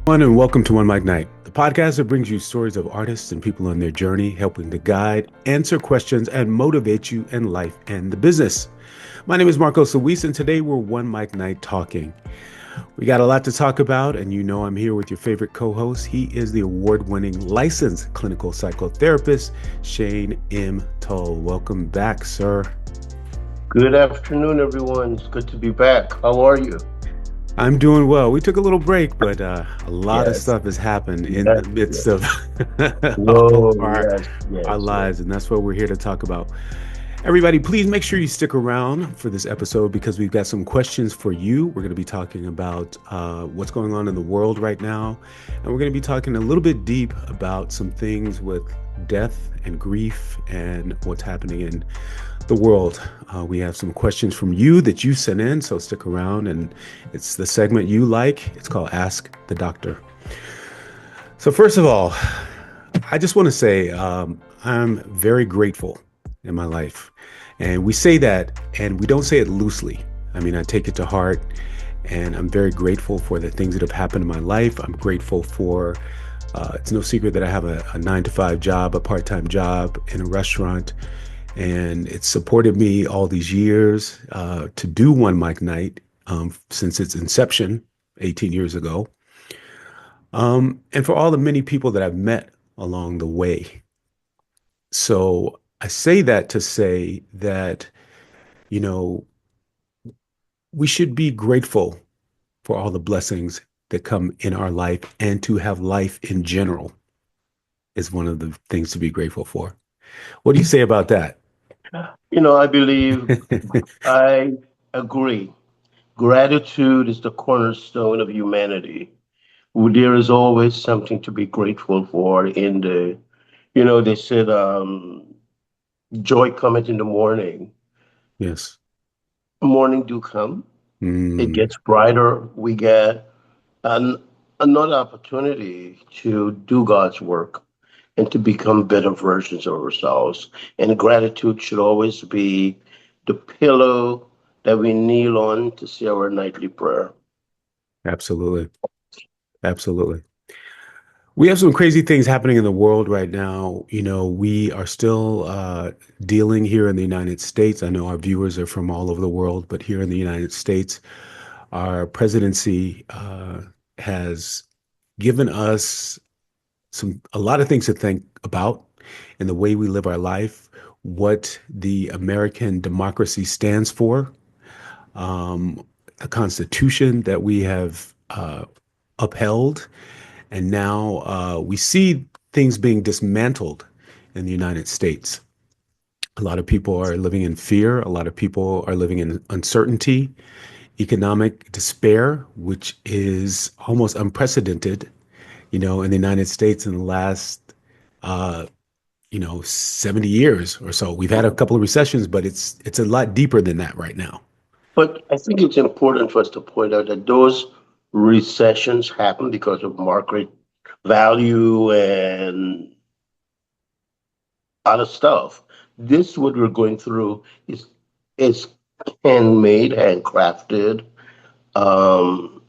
And welcome to One Mic Night, the podcast that brings you stories of artists and people on their journey, helping to guide, answer questions, and motivate you in life and the business. My name is Marco Solis, and today we're One Mic Night talking. We got a lot to talk about, and you know I'm here with your favorite co-host. He is the award-winning licensed clinical psychotherapist, Shane M. Tull. Welcome back, sir. Good afternoon, everyone. It's good to be back. How are you? I'm doing well. We took a little break, but a lot of Yes, stuff has happened in yes, the midst yes. of all Whoa, of yes, our yes, yes. lives, and that's what we're here to talk about. Everybody, please make sure you stick around for this episode because we've got some questions for you. We're going to be talking about what's going on in the world right now, and we're going to be talking a little bit deep about some things with death and grief and what's happening in the world. We have some questions from you that you sent in, so stick around. And it's the segment you like. It's called Ask the Doctor. So, first of all, I just want to say I'm very grateful in my life. And we say that, and we don't say it loosely. I mean, I take it to heart, and I'm very grateful for the things that have happened in my life. I'm grateful for, it's no secret that I have a 9 to 5 job, a part-time job in a restaurant. And it's supported me all these years to do One Mic Night since its inception 18 years ago. And for all the many people that I've met along the way. So I say that to say that, you know, we should be grateful for all the blessings that come in our life, and to have life in general is one of the things to be grateful for. What do you say about that? I believe I agree. Gratitude is the cornerstone of humanity. There is always something to be grateful for they said, joy cometh in the morning. Yes. Morning do come. It Mm, gets brighter. We get an, another opportunity to do God's work and to become better versions of ourselves. And gratitude should always be the pillow that we kneel on to say our nightly prayer. absolutely. Absolutely. We have some crazy things happening in the world right now. We are still dealing here in the United States. I know our viewers are from all over the world, but here in the United States, our presidency has given us a lot of things to think about in the way we live our life, what the American democracy stands for, um, the Constitution that we have upheld, and now we see things being dismantled in the United States. A lot of people are living in fear. A lot of people are living in uncertainty, economic despair, which is almost unprecedented, in the United States in the last, uh, 70 years or so. We've had a couple of recessions, but it's a lot deeper than that right now. But I think it's important for us to point out that those recessions happen because of market value and other stuff. This what we're going through is handmade, handcrafted, um,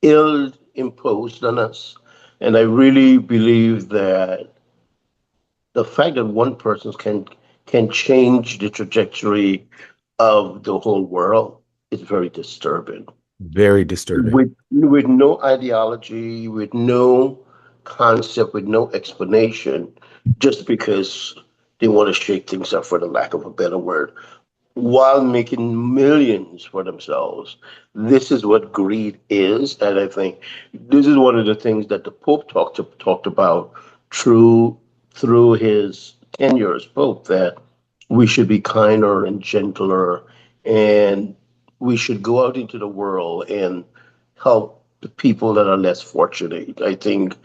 ill imposed on us. And I really believe that the fact that one person can change the trajectory of the whole world is very disturbing. Very disturbing. With no ideology, with no concept, with no explanation, just because they want to shake things up, for the lack of a better word, while making millions for themselves. This is what greed is, and I think this is one of the things that the Pope talked about through through his tenure as Pope, that we should be kinder and gentler, and we should go out into the world and help the people that are less fortunate. I think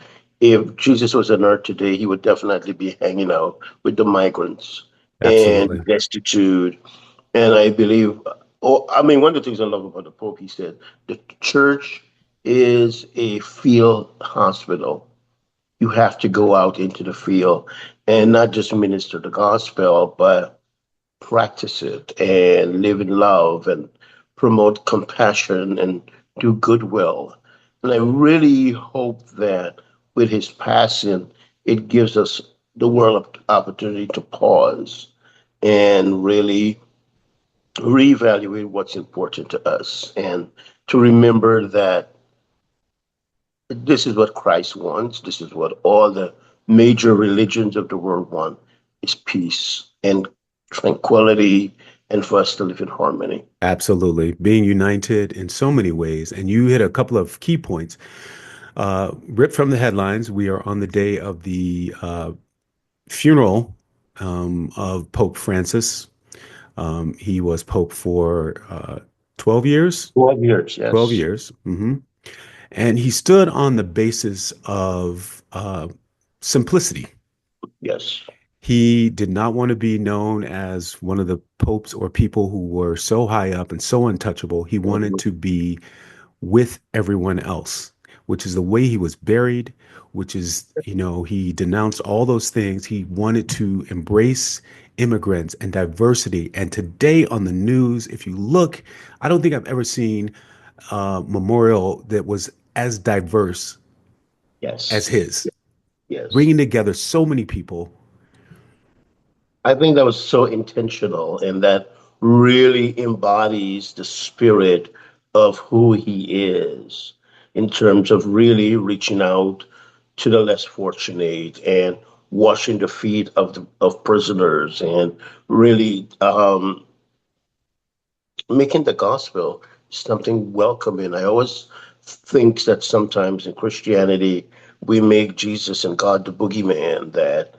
if Jesus was on earth today, he would definitely be hanging out with the migrants and Absolutely. destitute. And I believe, I mean, one of the things I love about the Pope, he said, the church is a field hospital. You have to go out into the field and not just minister the gospel, but practice it and live in love and promote compassion and do goodwill. And I really hope that with his passing, it gives us the world opportunity to pause and really reevaluate what's important to us and to remember that this is what Christ wants. This is what all the major religions of the world want is peace and tranquility and for us to live in harmony. Absolutely. Being united in so many ways. And you hit a couple of key points. Ripped from the headlines, we are on the day of the funeral of Pope Francis. He was Pope for 12 years. 12 years, 12 yes. years. And he stood on the basis of simplicity. Yes. He did not want to be known as one of the popes or people who were so high up and so untouchable. He wanted Mhm. to be with everyone else, which is the way he was buried, which is, he denounced all those things. He wanted to embrace immigrants and diversity. And today on the news, if you look, I don't think I've ever seen a memorial that was as diverse as Yes. his, Yes. bringing together so many people. I think that was so intentional and that really embodies the spirit of who he is in terms of really reaching out to the less fortunate and washing the feet of prisoners and really making the gospel something welcoming. I always think that sometimes in Christianity we make Jesus and God the boogeyman that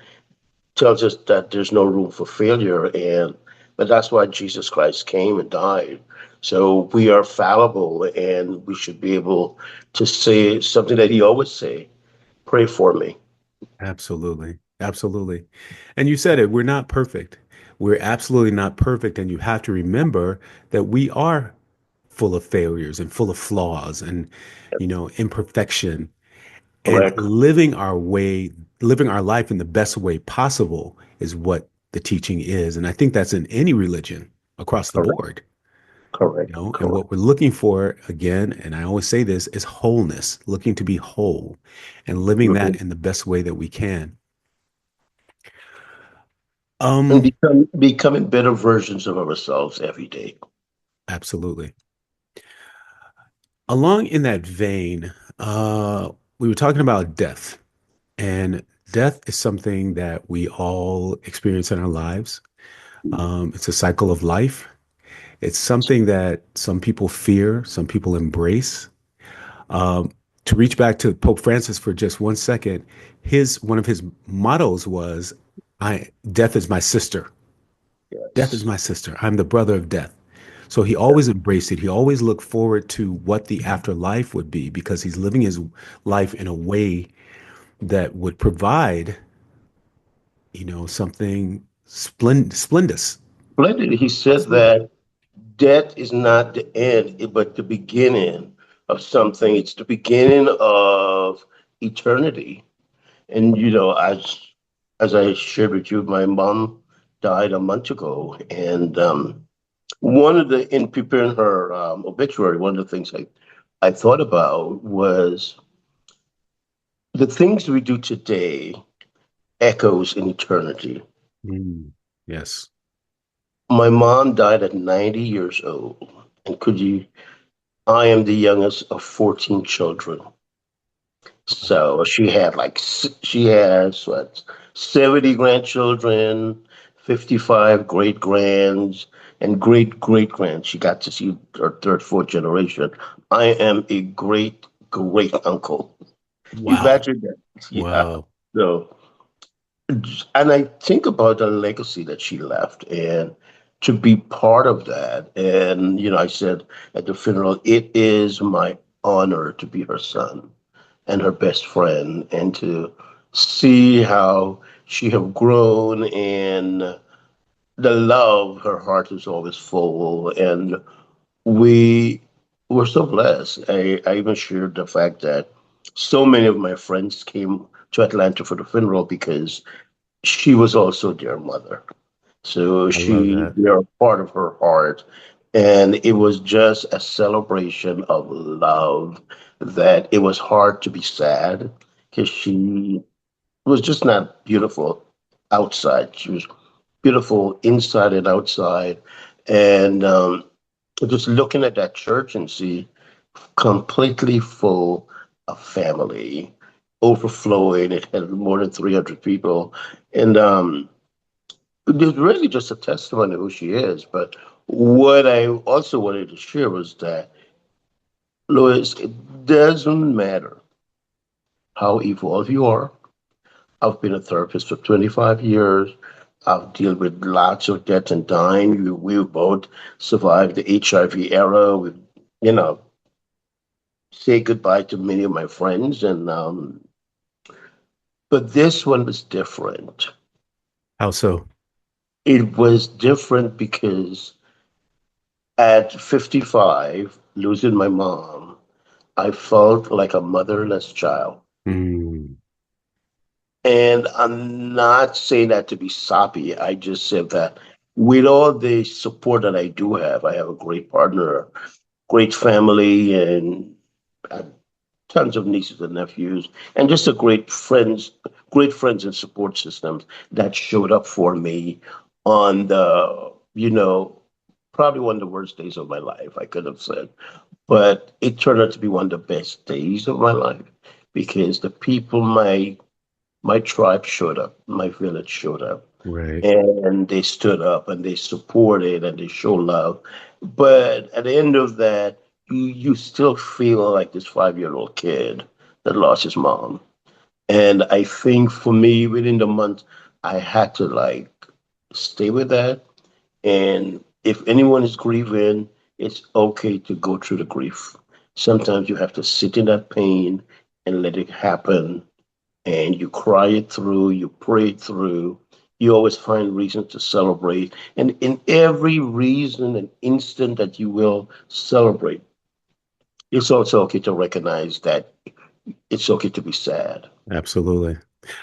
tells us that there's no room for failure, and but that's why Jesus Christ came and died. So we are fallible and we should be able to say something that he always say, pray for me. Absolutely. Absolutely. And you said it, we're not perfect. We're absolutely not perfect. And you have to remember that we are full of failures and full of flaws and, imperfection. And Correct. living our life in the best way possible is what the teaching is. And I think that's in any religion across the Correct. board, Correct. and Correct. what we're looking for again, and I always say this, is wholeness, looking to be whole and living that Mhm. in the best way that we can. And Um, becoming better versions of ourselves every day. Absolutely. Along in that vein, we were talking about death, and death is something that we all experience in our lives. It's a cycle of life. It's something that some people fear, some people embrace. Um, to reach back to Pope Francis for just 1 second, his one of his mottos was, "I death is my sister. Death is Yes. my sister. I'm the brother of death." So he always embraced it. He always looked forward to what the afterlife would be because he's living his life in a way that would provide, something splendid. Splendid. He said Absolutely. that death is not the end, but the beginning of something. It's the beginning of eternity. And as I shared with you, my mom died a month ago, and one of the in preparing her obituary, one of the things I thought about was the things we do today echoes in eternity. Mm, yes. My mom died at 90 years old, and could you? I am the youngest of 14 children. So she has what 70 grandchildren, 55 great grands, and great grands. She got to see her third, fourth generation. I am a great uncle. Wow. Imagine that. Yeah. Wow. So, and I think about the legacy that she left and to be part of that. And, I said at the funeral, it is my honor to be her son and her best friend and to see how she have grown and the love her heart is always full and we were so blessed. I even shared the fact that so many of my friends came to Atlanta for the funeral because she was also their mother. So I love that. they are part of her heart. And it was just a celebration of love that it was hard to be sad because she was just not beautiful outside. She was beautiful inside and outside. And just looking at that church and see completely full of family, overflowing. It had more than 300 people. And it was really just a testimony of who she is. But what I also wanted to share was that, Louis, it doesn't matter how evolved you are. I've been a therapist for 25 years. I've dealt with lots of death and dying. We both survived the HIV era. We, you know, say goodbye to many of my friends, and but this one was different. How so? It was different because at 55, losing my mom, I felt like a motherless child. Mm, And I'm not saying that to be soppy. I just said that with all the support that I have a great partner, great family, and uh, tons of nieces and nephews, and just a great friends and support systems that showed up for me on probably one of the worst days of my life, I could have said. But it turned out to be one of the best days of my life because the people, my tribe showed up, my village showed up, right. and they stood up and they supported and they showed love. But at the end of that, you still feel like this 5 year old kid that lost his mom. And I think for me, within the month, I had to like stay with that. And if anyone is grieving, it's okay to go through the grief. Sometimes you have to sit in that pain and let it happen, and you cry it through, you pray it through. You always find reason to celebrate. And in every reason and instant that you will celebrate, it's also okay to recognize that it's okay to be sad. Absolutely.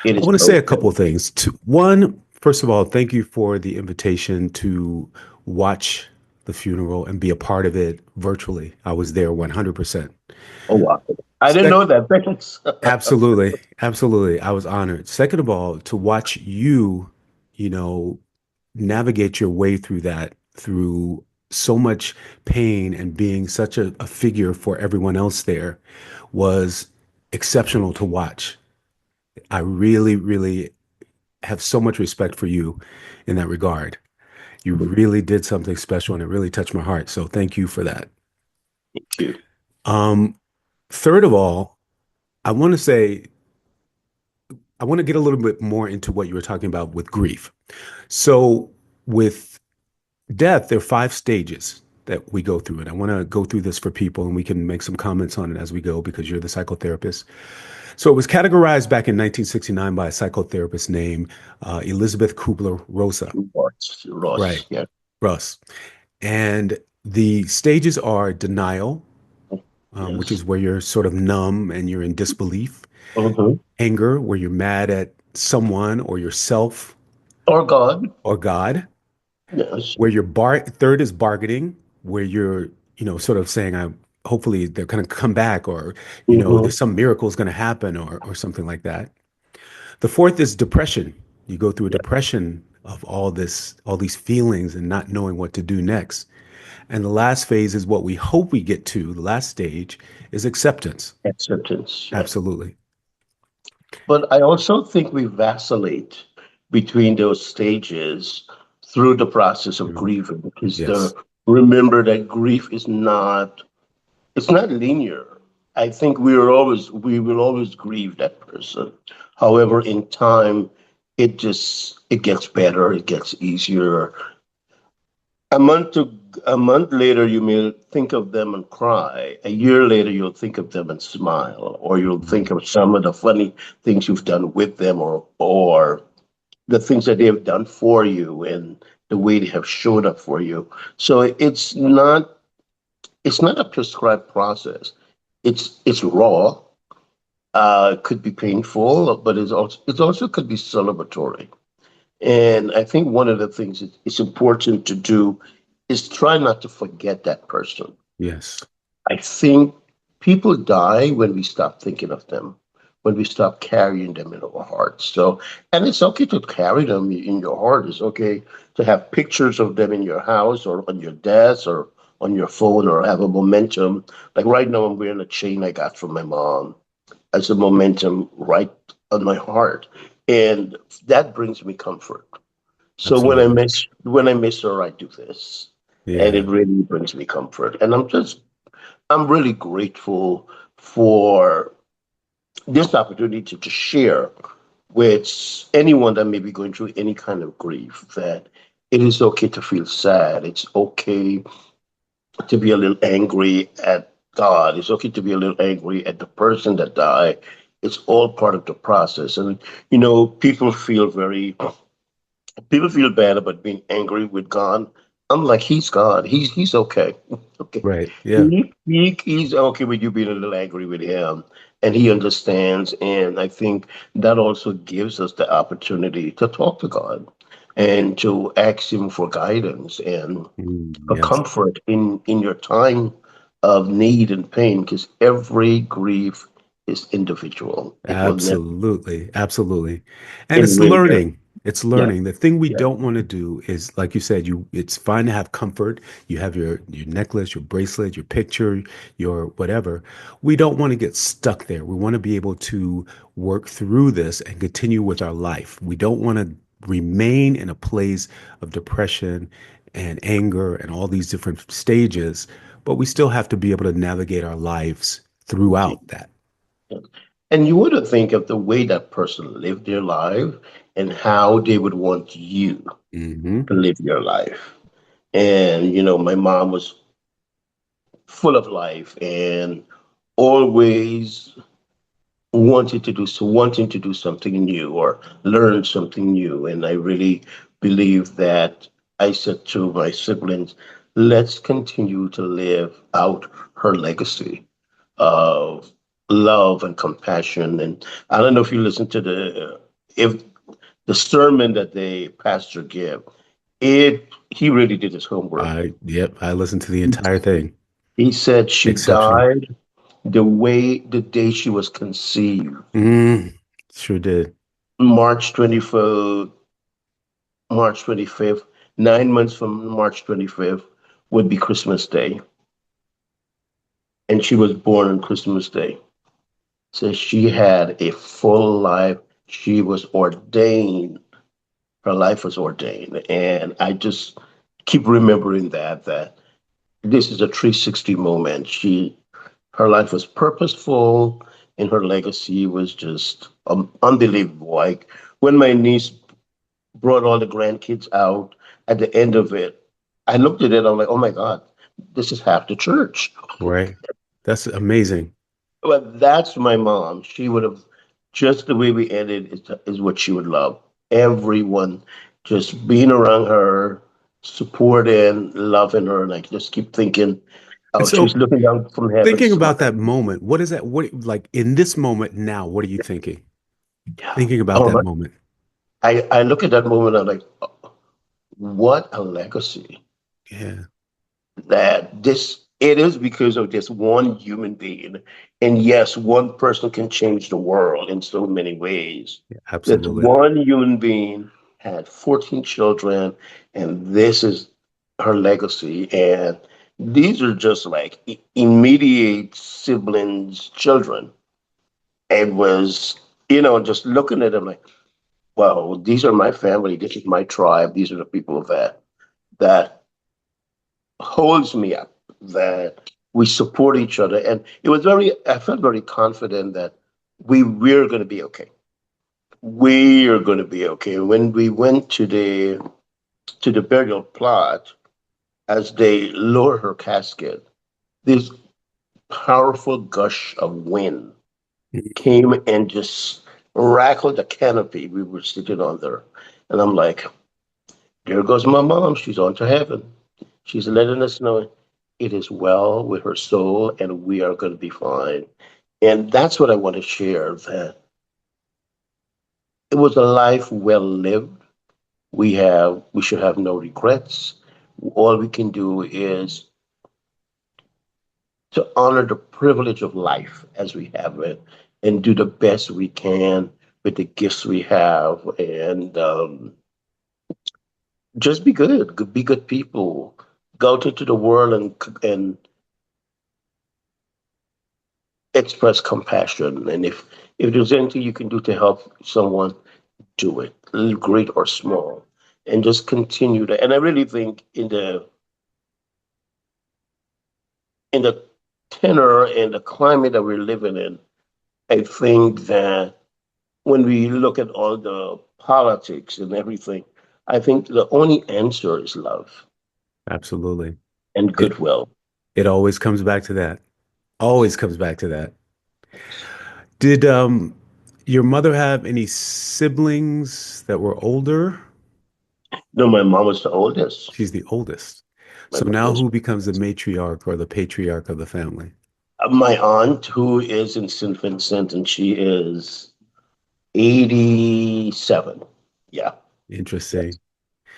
It I is want to say a couple okay. of things. One, first of all, thank you for the invitation to watch the funeral and be a part of it virtually. I was there 100%. Oh, wow. I didn't Sec- know that. Thanks. Absolutely. Absolutely. I was honored. Second of all, to watch you, you know, navigate your way through that, through so much pain and being such a figure for everyone else there was exceptional to watch. I really, really have so much respect for you in that regard. You really did something special and it really touched my heart. So thank you for that. Thank you. Um, Third of all, I want to say, I want to get a little bit more into what you were talking about with grief. So, with death, there are 5 stages that we go through. And I want to go through this for people and we can make some comments on it as we go because you're the psychotherapist. So, it was categorized back in 1969 by a psychotherapist named Elizabeth Kubler Rosa. Ross. Right. Yeah. Russ. And the stages are denial, which Yes. is where you're sort of numb and you're in disbelief, Hmm. anger, where you're mad at someone or yourself Or God. or God, Yes. where third is bargaining, where you're, sort of saying, hopefully they're going to come back or, Hmm. there's some miracle is going to happen or something like that. The fourth is depression. You go through a Yeah. depression of all these feelings and not knowing what to do next. And the last phase is what we hope we get to. The last stage is acceptance. Acceptance. Yeah. Absolutely. But I also think we vacillate between those stages through the process of Mm, grieving because yes. remember that grief is not, it's not linear. I think we will always grieve that person. However, in time, it gets better, it gets easier. A month to a month later, you may think of them and cry. A year later, you'll think of them and smile, or you'll think Mm, of some of the funny things you've done with them, or the things that they have done for you, and the way they have showed up for you. So it's not a prescribed process. It's raw. It could be painful, but it also could be celebratory. And I think one of the things it's important to do is try not to forget that person. yes. I think people die when we stop thinking of them, when we stop carrying them in our hearts. So, and it's okay to carry them in your heart. It's okay to have pictures of them in your house or on your desk or on your phone or have a momentum. Like right now, I'm wearing a chain I got from my mom as a momentum right on my heart. And that brings me comfort. So Absolutely. when I miss her, I do this, and it Yeah. really brings me comfort. And I'm really grateful for this opportunity to share with anyone that may be going through any kind of grief that it is okay to feel sad. It's okay to be a little angry at God. It's okay to be a little angry at the person that died. It's all part of the process. And people feel bad about being angry with God. I'm like, he's God. He's okay. Okay. Right. Yeah. He's okay with you being a little angry with him. And he understands. And I think that also gives us the opportunity to talk to God and to ask him for guidance and for Yes. comfort in your time of need and pain, because every grief is individual. It will never Absolutely. Absolutely. And in it's winter. learning. It's Yeah. learning. The thing we Yeah. don't want to do is, like you said, it's fine to have comfort. You have your necklace, your bracelet, your picture, your whatever. We don't want to get stuck there. We want to be able to work through this and continue with our life. We don't want to remain in a place of depression and anger and all these different stages, but we still have to be able to navigate our lives throughout that. Yeah. And you would think of the way that person lived their life and how they would want you Hmm. to live your life. And, my mom was full of life and always wanting to do something new or learn something new. And I really believe that I said to my siblings, let's continue to live out her legacy of love and compassion. And I don't know if you listen to if the sermon that the pastor gave, he really did his homework. Yep, I listened to the entire thing. He said she Exceptional. died the day she was conceived, Mm, sure did. March 24th, March 25th. 9 months from March 25th would be Christmas Day, and she was born on Christmas Day. So she had a full life. She was ordained. Her life was ordained, and I just keep remembering that this is a 360 moment. Her life was purposeful, and her legacy was just unbelievable. Like when my niece brought all the grandkids out at the end of it, I looked at it. I'm like, oh my God, this is half the church. Right. That's amazing. But that's my mom. She would have just the way we ended is what she would love. Everyone just being around her, supporting, loving her, and I just keep thinking, And oh, she's so, looking down from heaven, thinking about smiling. that moment, what is that? What, like in this moment now, what are you thinking? Yeah. Thinking about Oh, that moment. I look at that moment. I'm like, oh, what a legacy Yeah, that this it is because of this one human being. And yes, one person can change the world in so many ways. yeah, That absolutely. one human being had 14 children, and this is her legacy. And these are just like immediate siblings, children. It was, just looking at them like, wow, these are my family. This is my tribe. These are the people that holds me up, that we support each other. And I felt very confident that we're going to be okay. We are going to be okay. When we went to the burial plot, as they lower her casket, this powerful gush of wind came and just rackled the canopy we were sitting under. And I'm like, there goes my mom. She's on to heaven. She's letting us know it is well with her soul and we are going to be fine. And that's what I want to share, that it was a life well lived. We should have no regrets. All we can do is to honor the privilege of life as we have it and do the best we can with the gifts we have and just be good, be good people. Go out into the world and express compassion. And if there's anything you can do to help someone, do it, great or small, and just continue to. And I really think in the tenor and the climate that we're living in, I think that when we look at all the politics and everything, I think the only answer is love Absolutely. and It goodwill. it always comes back to that. Always comes back to that. Did your mother have any siblings that were older? No, my mom was the oldest. She's the oldest. My So mom now was who becomes the matriarch or the patriarch of the family? my aunt, who is in St. Vincent, and she is 87. Yeah. Yes. Interesting.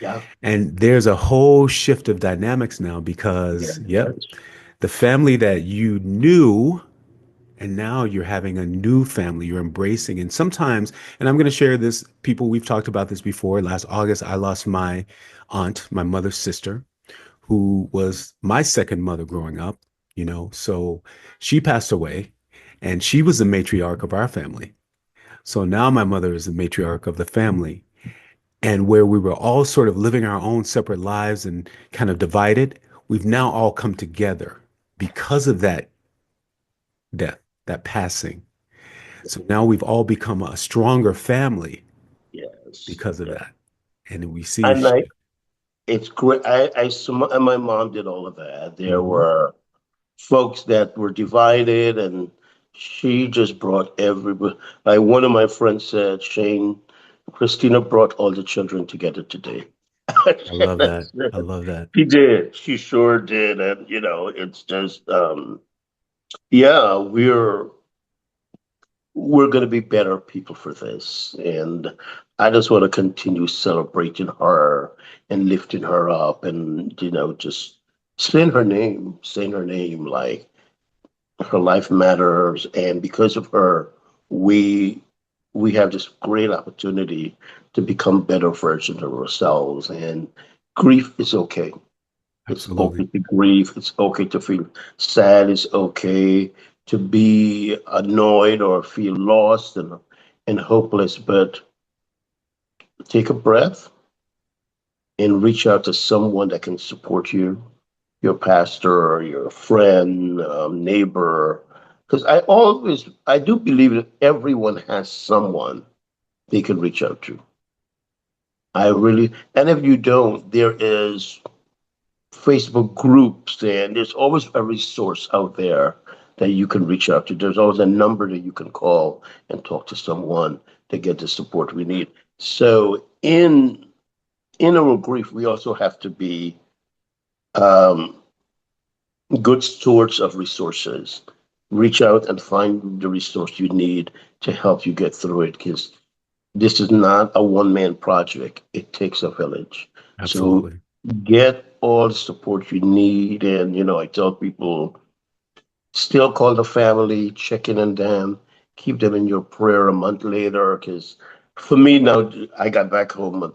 Yeah. And there's a whole shift of dynamics now because, yep, Yes. the family that you knew, and now you're having a new family you're embracing. And sometimes, and I'm going to share this, people, we've talked about this before. Last August, I lost my aunt, my mother's sister, who was my second mother growing up, so she passed away and she was the matriarch of our family. So now my mother is the matriarch of the family. And where we were all sort of living our own separate lives and kind of divided, we've now all come together because of that death, that passing. So now we've all become a stronger family Yes. because of Yeah. that. And we see a And shift. it's great. And my mom did all of that. There Hmm. were folks that were divided, and she just brought everybody. Like one of my friends said, Shane, Christina brought all the children together today. I love that. That's I it. love that. She did. She sure did. And, it's just, yeah, we're going to be better people for this. And I just want to continue celebrating her and lifting her up and, just saying her name like her life matters. And because of her, we we have this great opportunity to become better versions of ourselves. And grief is okay. It's Absolutely. okay to grieve. It's okay to feel sad. It's okay to be annoyed or feel lost and hopeless. But take a breath and reach out to someone that can support you, your pastor or your friend, neighbor. Because I do believe that everyone has someone they can reach out to. I really, and if you don't, there is Facebook groups, and there's always a resource out there that you can reach out to. There's always a number that you can call and talk to someone to get the support we need. So in our grief, we also have to be um, good stewards of resources. Reach out and find the resource you need to help you get through it, because this is not a one-man project. It takes a village. So Absolutely. get all the support you need. And, I tell people, still call the family, check in on them, keep them in your prayer a month later. Because for me now, I got back home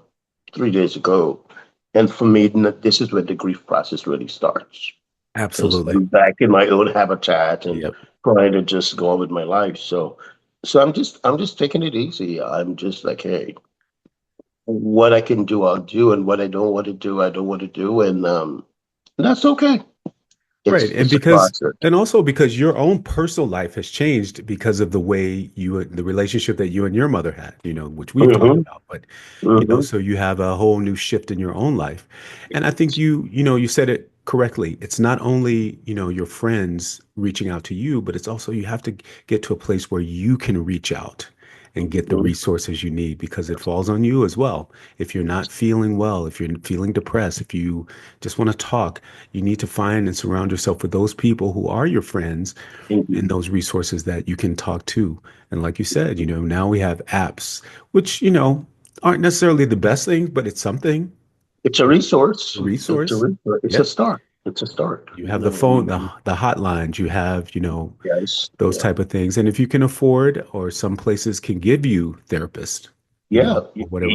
3 days ago. And for me, this is when the grief process really starts. Because Absolutely. I'm back in my own habitat and Yep. trying to just go on with my life. So I'm just taking it easy. I'm just like, hey, what I can do, I'll do, and what I don't want to do, I don't want to do, and that's okay. Right. It's a process. And also because your own personal life has changed because of the way the relationship that you and your mother had, which we've talked Hmm. about. But, Hmm. so you have a whole new shift in your own life. And I think you said it correctly. It's not only, your friends reaching out to you, but it's also you have to get to a place where you can reach out and get the Hmm. resources you need because it falls on you as well. If you're not feeling well, if you're feeling depressed, if you just want to talk, you need to find and surround yourself with those people who are your friends and those resources that you can talk to. And like you said, now we have apps, which, aren't necessarily the best thing, but it's something, It's a a resource. It's a resource. resource. It's a Yep. start. It's a start. You have the phone, the hotlines, you have, Yes, those yeah, type of things. And if you can afford, or some places can give you therapists, yeah. or whatever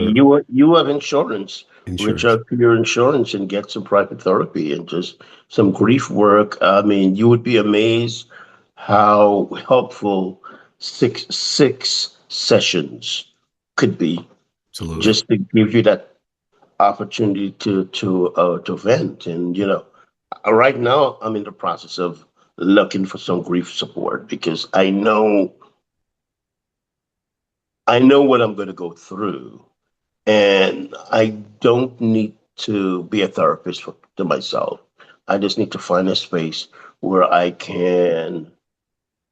You have insurance. Reach insurance. out to your insurance and get some private therapy and just some grief work. I mean, you would be amazed how helpful six sessions could be Absolutely. just to give you that opportunity to vent. And right now I'm in the process of looking for some grief support because I know what I'm going to go through, and I don't need to be a therapist to myself. I just need to find a space where I can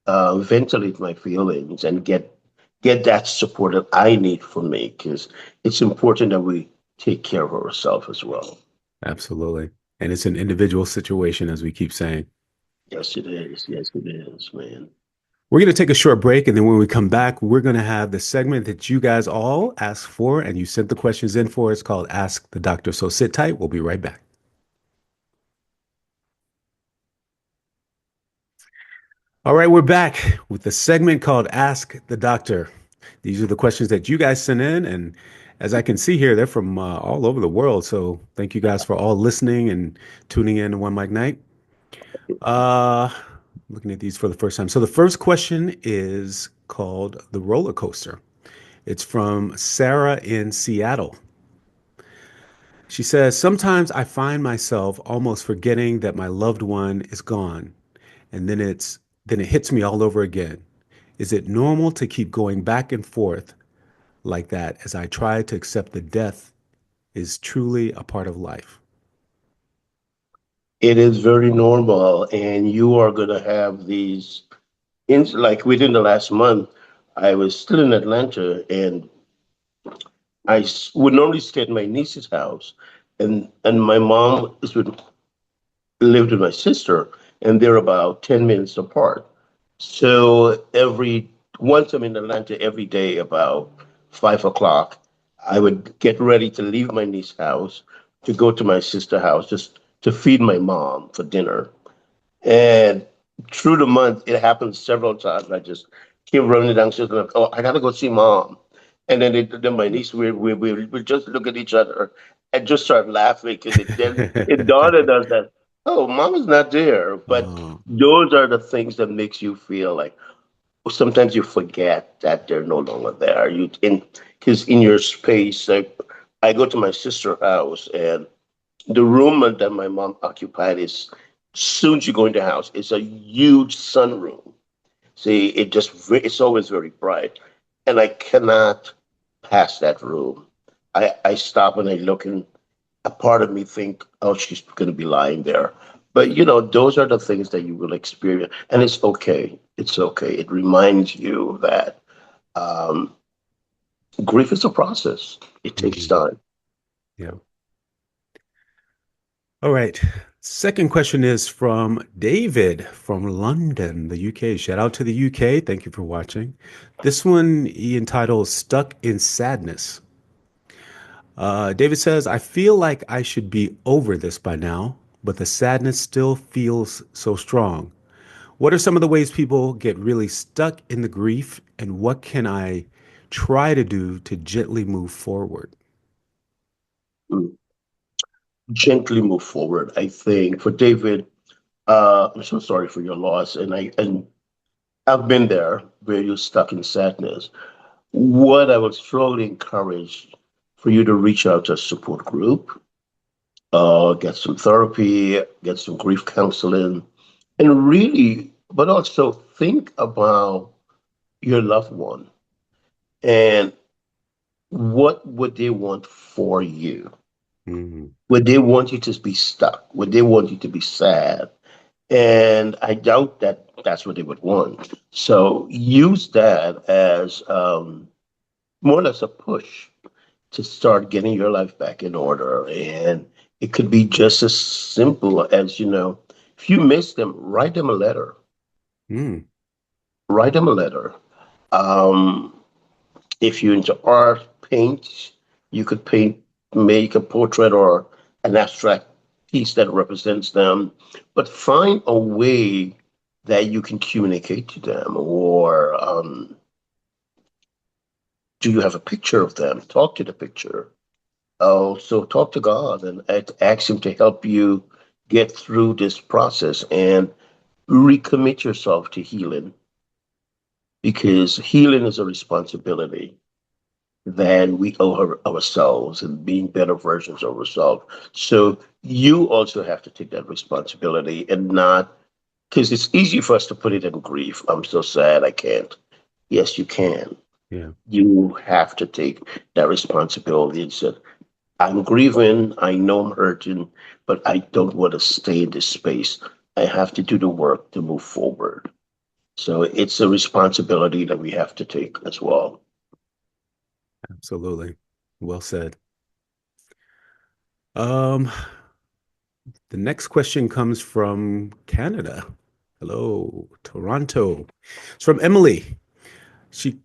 ventilate my feelings and get that support that I need from me, because it's important that we take care of ourselves as well. Absolutely. And it's an individual situation, as we keep saying. Yes, it is. Yes, it is, man. We're going to take a short break. And then when we come back, we're going to have the segment that you guys all asked for and you sent the questions in for. It's called Ask the Doctor. So sit tight. We'll be right back. All right, we're back with the segment called Ask the Doctor. These are the questions that you guys sent in. And as I can see here, they're from all over the world. So thank you guys for all listening and tuning in to One Mic Night. Uh, Looking at these for the first time. So the first question is called The Roller Coaster. It's from Sarah in Seattle. She says, sometimes I find myself almost forgetting that my loved one is gone, and then it hits me all over again. Is it normal to keep going back and forth like that as I try to accept that death is truly a part of life? It is very normal, and you are going to have these. Like within the last month, I was still in Atlanta, and would normally stay at my niece's house, and my mom lived with my sister, and they're about 10 minutes apart. So every once I'm in Atlanta every day about 5 o'clock, I would get ready to leave my niece's house to go to my sister's house just to feed my mom for dinner. And through the month, it happened several times. I just keep running downstairs and oh, I gotta go see mom. And then my niece, we just look at each other and just start laughing because it dawned on us that, oh, mom is not there. But Oh, those are the things that makes you feel like sometimes you forget that they're no longer there. Because in your space, like I go to my sister's house, and the room that my mom occupied is, soon as you go in the house, it's a huge sunroom. See, it's always very bright, and I cannot pass that room. I stop and I look, and a part of me think, oh, she's going to be lying there. But those are the things that you will experience, and it's okay. It's okay. It reminds you that um, grief is a process. It takes mhm. time. Yeah. All right. Second question is from David from London, the UK. Shout out to the UK. Thank you for watching. This one he entitled Stuck in Sadness. David says, I feel like I should be over this by now, but the sadness still feels so strong. What are some of the ways people get really stuck in the grief, and what can I try to do to gently move forward? Mm. Gently move forward. I think for David, I'm so sorry for your loss, and I've been there where you're stuck in sadness. What I would strongly encourage for you to reach out to a support group, get some therapy, get some grief counseling, and really, but also think about your loved one and what would they want for you? Mhm. Would they want you to be stuck? Would they want you to be sad? And I doubt that that's what they would want. So use that as more or less a push to start getting your life back in order. And it could be just as simple as, if you miss them, write them a letter. Mm. Write them a letter. Um, if you're into art, paint, you could make a portrait or an abstract piece that represents them, but find a way that you can communicate to them. Or do you have a picture of them? Talk to the picture. Oh, so talk to God and ask Him to help you get through this process and recommit yourself to healing, because healing is a responsibility that we owe ourselves and being better versions of ourselves. So you also have to take that responsibility and not, because it's easy for us to put it in grief. I'm so sad I can't. Yes, you can. Yeah, You have to take that responsibility and say, I'm grieving, I know I'm hurting, but I don't want to stay in this space. I have to do the work to move forward. So it's a responsibility that we have to take as well. absolutely. Well said. Um, the next question comes from Canada. Hello, Toronto. It's from Emily. She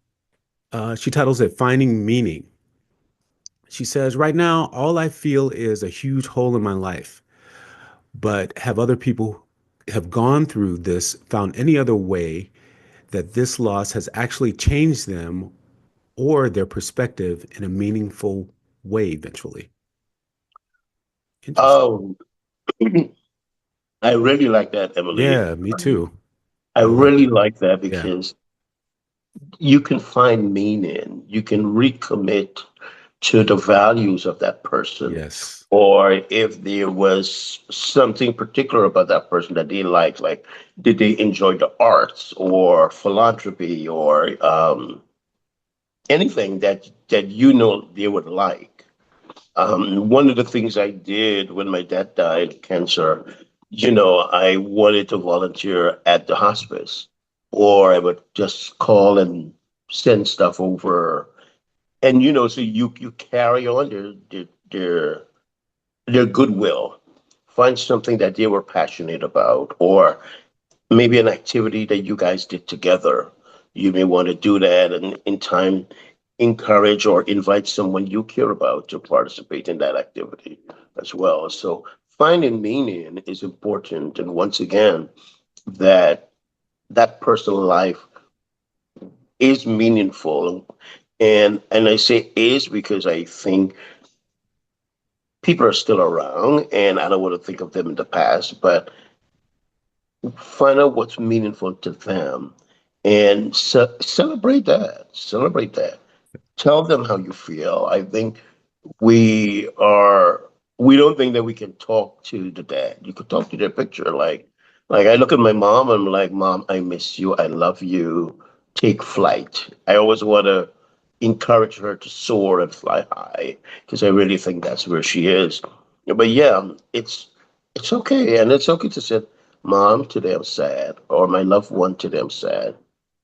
she titles it "Finding Meaning." She says, "Right now, all I feel is a huge hole in my life. But have other people have gone through this found any other way that this loss has actually changed them or their perspective in a meaningful way eventually?" Interesting. Oh, I really like that, Emily. Yeah, me too. I I like really that. like that Yeah. because you can find meaning, you can recommit to the values of that person. Yes. Or if there was something particular about that person that they liked, like did they enjoy the arts or philanthropy or anything that you know they would like. One of the things I did when my dad died of cancer, I wanted to volunteer at the hospice, or I would just call and send stuff over. And so you carry on their goodwill. Find something that they were passionate about, or maybe an activity that you guys did together. You may want to do that, and in time, encourage or invite someone you care about to participate in that activity as well. So finding meaning is important, and once again, that personal life is meaningful, and I say is because I think people are still around, and I don't want to think of them in the past, but find out what's meaningful to them and celebrate that. Celebrate that. Tell them how you feel. I think we are we don't think that we can talk to the dad. You could talk to their picture. Like I look at my mom and I'm like, Mom, I miss you. I love you. Take flight. I always want to encourage her to soar and fly high because I really think that's where she is. But yeah, it's okay, and it's okay to say, Mom, today I'm sad, or my loved one, today I'm sad.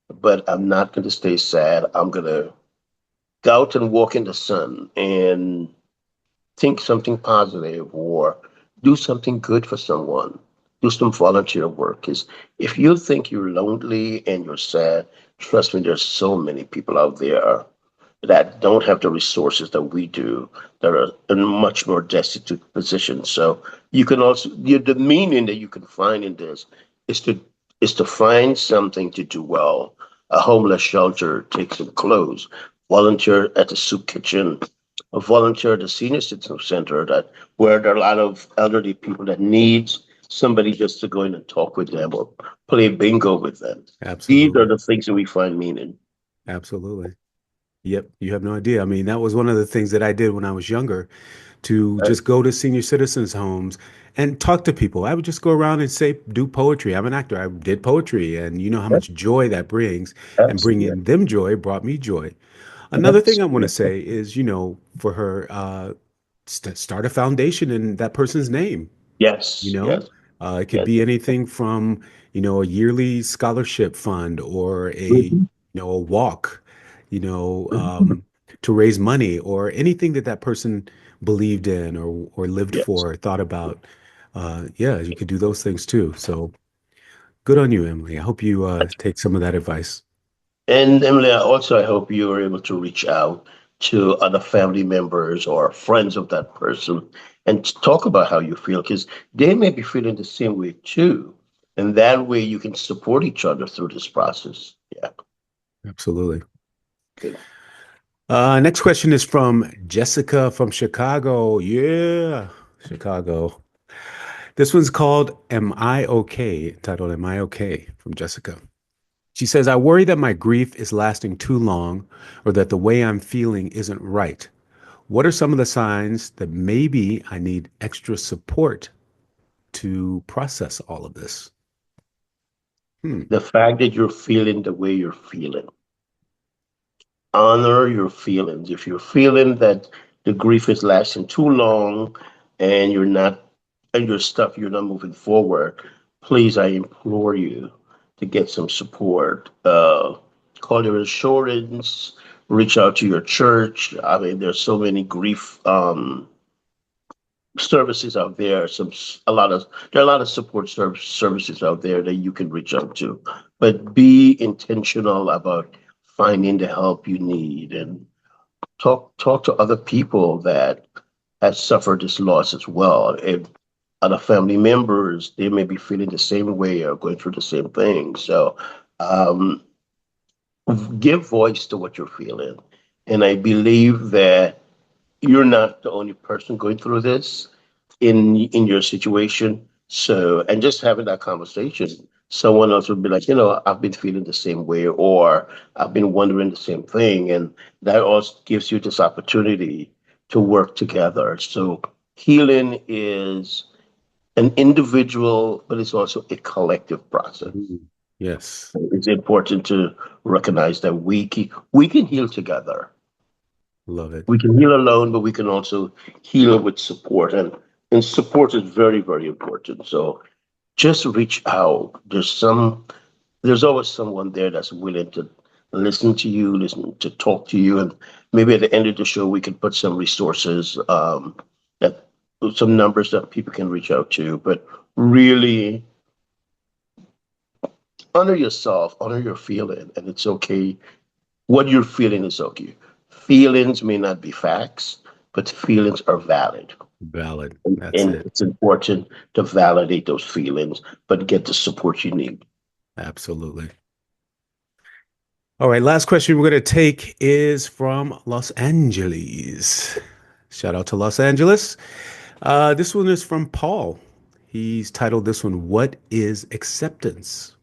But I'm not going to stay sad. I'm going to go out and walk in the sun and think something positive or do something good for someone. Do some volunteer work. Because if you think you're lonely and you're sad, trust me, there's so many people out there that don't have the resources that we do, that are in much more destitute positions. So you can also the meaning that you can find in this is to find something to do well. A homeless shelter, take some clothes, volunteer at the soup kitchen, a volunteer at the senior citizen center that where there are a lot of elderly people that needs somebody just to go in and talk with them or play bingo with them. These are Absolutely. the things that we find meaning. Absolutely. Yep. You have no idea. I mean, that was one of the things that I did when I was younger, to Right? just go to senior citizens' homes and talk to people. I would just go around and say, do poetry. I'm an actor. I did poetry, and you know how much joy that brings, and Absolutely. bringing them joy brought me joy. Another thing I want to Absolutely. say is, for her, start a foundation in that person's name. you Yes, know yes, it could yes. be anything from a yearly scholarship fund, or Mhm. a walk, you know um, to raise money, or anything that that person believed in, or lived Yes. for, or thought about. Yeah, you could do those things too. So good on you, Emily. I hope you take some of that advice. And Emily, I hope you were able to reach out to other family members or friends of that person and talk about how you feel because they may be feeling the same way too. And that way you can support each other through this process. Yeah, Absolutely. good. Next question is from Jessica from Chicago. Yeah, Chicago. This one's called Am I Okay? Titled Am I Okay? From Jessica. She says, I worry that my grief is lasting too long or that the way I'm feeling isn't right. What are some of the signs that maybe I need extra support to process all of this? Hmm. The fact that you're feeling the way you're feeling, honor your feelings. If you're feeling that the grief is lasting too long and you're not, and your stuff, you're not moving forward, please, I implore you to get some support. Call your insurance, reach out to your church. I mean, there's so many grief services out there. A lot of there are a lot of support services out there that you can reach out to, but be intentional about finding the help you need and talk to other people that have suffered this loss as well. If other family members, they may be feeling the same way or going through the same thing. So um, give voice to what you're feeling. And I believe that you're not the only person going through this in your situation. So, and just having that conversation, someone else would be like, I've been feeling the same way, or I've been wondering the same thing, and that also gives you this opportunity to work together. So, healing is an individual, but it's also a collective process. Mhm. Yes. It's important to recognize that we can heal together. Love it. We can heal alone, but we can also heal with support. And support is very, very important. So just reach out. There's always someone there that's willing to listen to you, listen to talk to you. And maybe at the end of the show we can put some resources, that some numbers that people can reach out to. But really honor yourself, honor your feeling, and it's okay. What you're feeling is okay. Feelings may not be facts, but feelings are valid. Valid. That's And it. it's important to validate those feelings, but get the support you need. Absolutely. All right. Last question we're going to take is from Los Angeles. Shout out to Los Angeles. This one is from Paul. He's titled this one, What is Acceptance?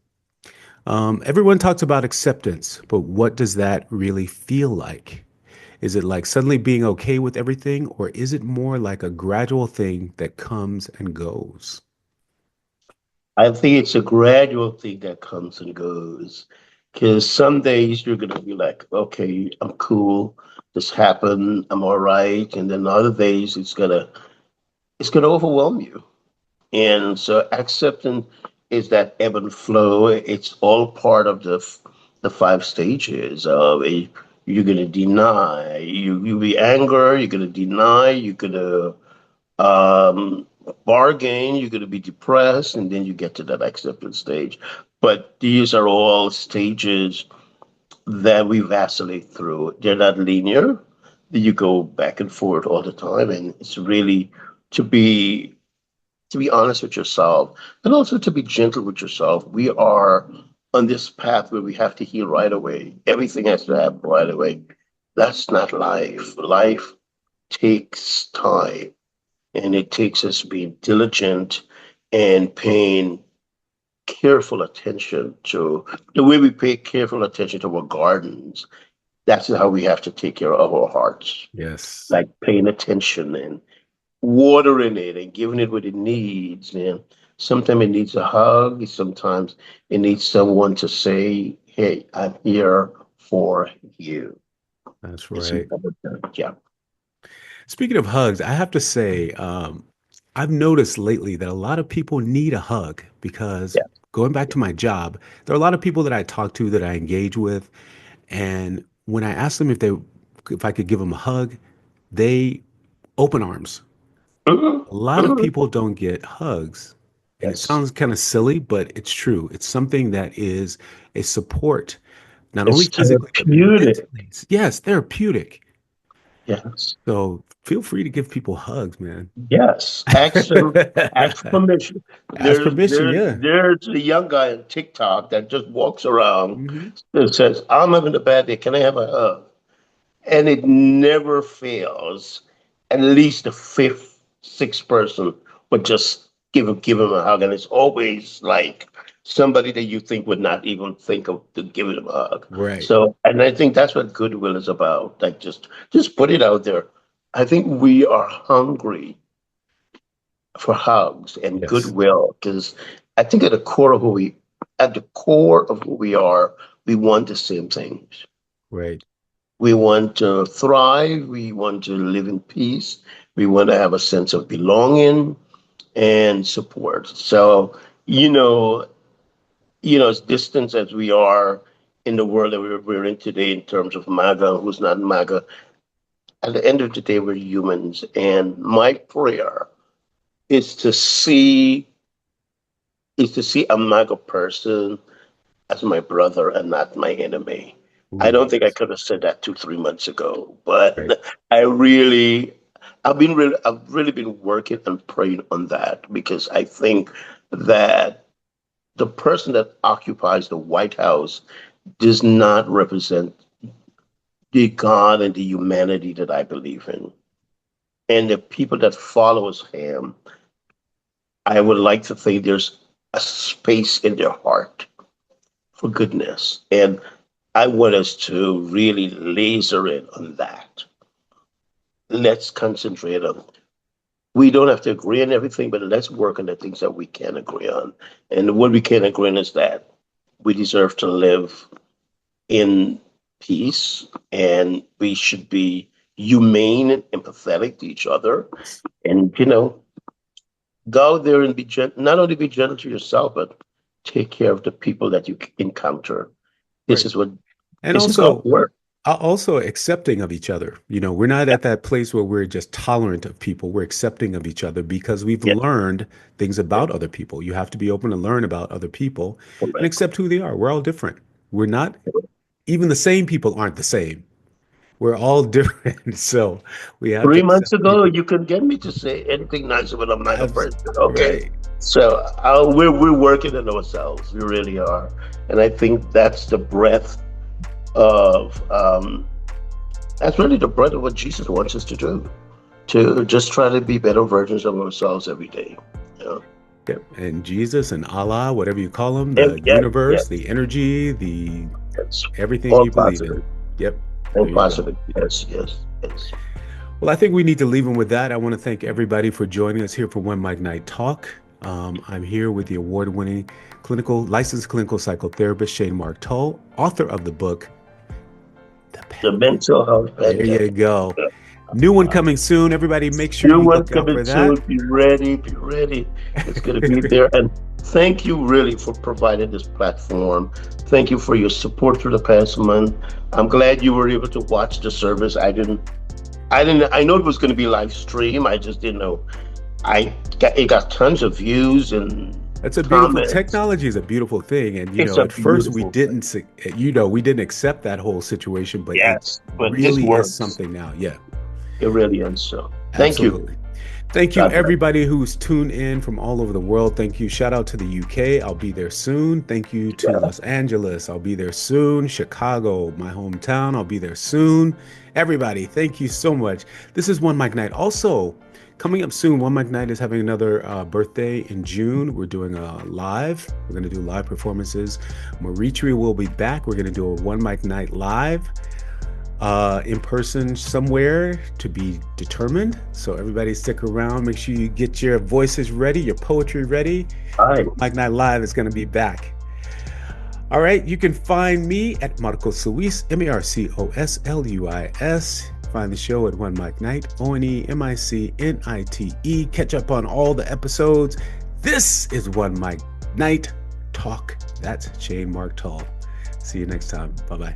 Everyone talks about acceptance, but what does that really feel like? Is it like suddenly being okay with everything, or is it more like a gradual thing that comes and goes? I think it's a gradual thing that comes and goes. Because some days you're gonna be like, okay, I'm cool. This happened. I'm all right. And then other days it's gonna overwhelm you. And so acceptance is that ebb and flow. It's all part of the five stages of a. You're gonna deny. You be anger. You're gonna deny. You're gonna um, bargain. You're gonna be depressed, and then you get to that acceptance stage. But these are all stages that we vacillate through. They're not linear. You go back and forth all the time, and it's really to be to be honest with yourself and also to be gentle with yourself. We are on this path where we have to heal right away. Everything has to happen right away. That's not life. Life takes time and it takes us being diligent and paying careful attention to the way we pay careful attention to our gardens. That's how we have to take care of our hearts, Yes, like paying attention and watering it and giving it what it needs, man. Sometimes it needs a hug. Sometimes it needs someone to say, "Hey, I'm here for you." that's It's right. important. Yeah. Speaking of hugs, I have to say, I've noticed lately that a lot of people need a hug because Yeah. going back to my job, there are a lot of people that I talk to that I engage with, and when I ask them if I could give them a hug, they open arms. Mhm, A lot of mhm. people don't get hugs, and it Yes. sounds kind of silly, but it's true. It's something that is a support, not only It's physically but therapeutic. mentally. Yes, therapeutic. Yes. So feel free to give people hugs, man. Yes. Ask them, ask permission. Ask There's permission, there's yeah. there's a young guy on TikTok that just walks around Hmm. that says, I'm having a bad day. Can I have a hug? And it never fails. At least the fifth, sixth person would just give him a hug. And it's always like somebody that you think would not even think of to give him a hug. Right. So, and I think that's what goodwill is about. Like just put it out there. I think we are hungry for hugs and Yes. goodwill because I think at the core of who we are, we want the same things. Right. We want to thrive. We want to live in peace. We want to have a sense of belonging and support. So, you know, as distant as we are in the world that we're in today in terms of MAGA, who's not MAGA, at the end of the day, we're humans. And my prayer is to see a MAGA person as my brother and not my enemy. I Ooh, don't think I yes. could have said that 2, 3 months ago, Right. but I've really been working and praying on that because I think that the person that occupies the White House does not represent the God and the humanity that I believe in. And the people that follows him, I would like to think there's a space in their heart for goodness. And I want us to really laser in on that. Let's concentrate on. We don't have to agree on everything, but let's work on the things that we can agree on. And what we can agree on is that we deserve to live in peace and we should be humane and empathetic to each other. Yes. And, go out there and be not only be gentle to yourself, but take care of the people that you encounter. This Right. is what And this is God's also, work. also accepting of each other. We're not at that place where we're just tolerant of people. We're accepting of each other because we've Yeah, learned things yeah, about other people. You have to be open to learn about other people and correct. accept who they are. We're all different. We're not, even the same people aren't the same. We're all different. So we have to 3 months accept ago, people. you couldn't get me to say anything nice about a MAGA Abs- person. Okay, right. so we're working on ourselves. We really are, and I think that's the breadth of that's really the breadth of what Jesus wants us to do. To just try to be better versions of ourselves every day. You know? Yep. And Jesus and Allah, whatever you call them, And the yeah, yeah, universe, the energy, the it's everything all you believe in. positive, Yep. all There you go. positive. Yes, yes, yes. Well, I think we need to leave them with that. I want to thank everybody for joining us here for One Mic Night Talk. I'm here with the award-winning licensed clinical psychotherapist Shane Mark Tull, author of the book The The Pandemic. mental health There you pandemic. go. New one coming soon. Everybody, make sure New you one's look out coming for that. soon. Be ready. Be ready. It's going to be there. And thank you really for providing this platform. Thank you for your support through the past month. I'm glad you were able to watch the service. I know it was going to be live stream. I just didn't know. It got tons of views and That's a beautiful comments. technology is a beautiful thing. And It's a at first beautiful thing. we didn't accept that whole situation, but it Yes, but this really is works. something now. Yeah, It really is. So thank you. absolutely. Thank you, God bless. everybody who's tuned in from all over the world. Thank you. Shout out to the UK. I'll be there soon. Thank you to Yeah. Los Angeles. I'll be there soon. Chicago, my hometown. I'll be there soon. Everybody, thank you so much. This is One Mic Night. Also, coming up soon, One Mic Night is having another birthday in June. We're doing a live. We're going to do live performances. Maritri will be back. We're going to do a One Mic Night live in person somewhere to be determined. So everybody stick around. Make sure you get your voices ready, your poetry ready. Hi. Mike Night Live is going to be back. All right, you can find me at Marcos Luis, MarcosLuis. Find the show at One Mic Night, ONEMICNITE. Catch up on all the episodes. This is One Mic Night Talk. That's Shane Mark Tull. See you next time. Bye bye.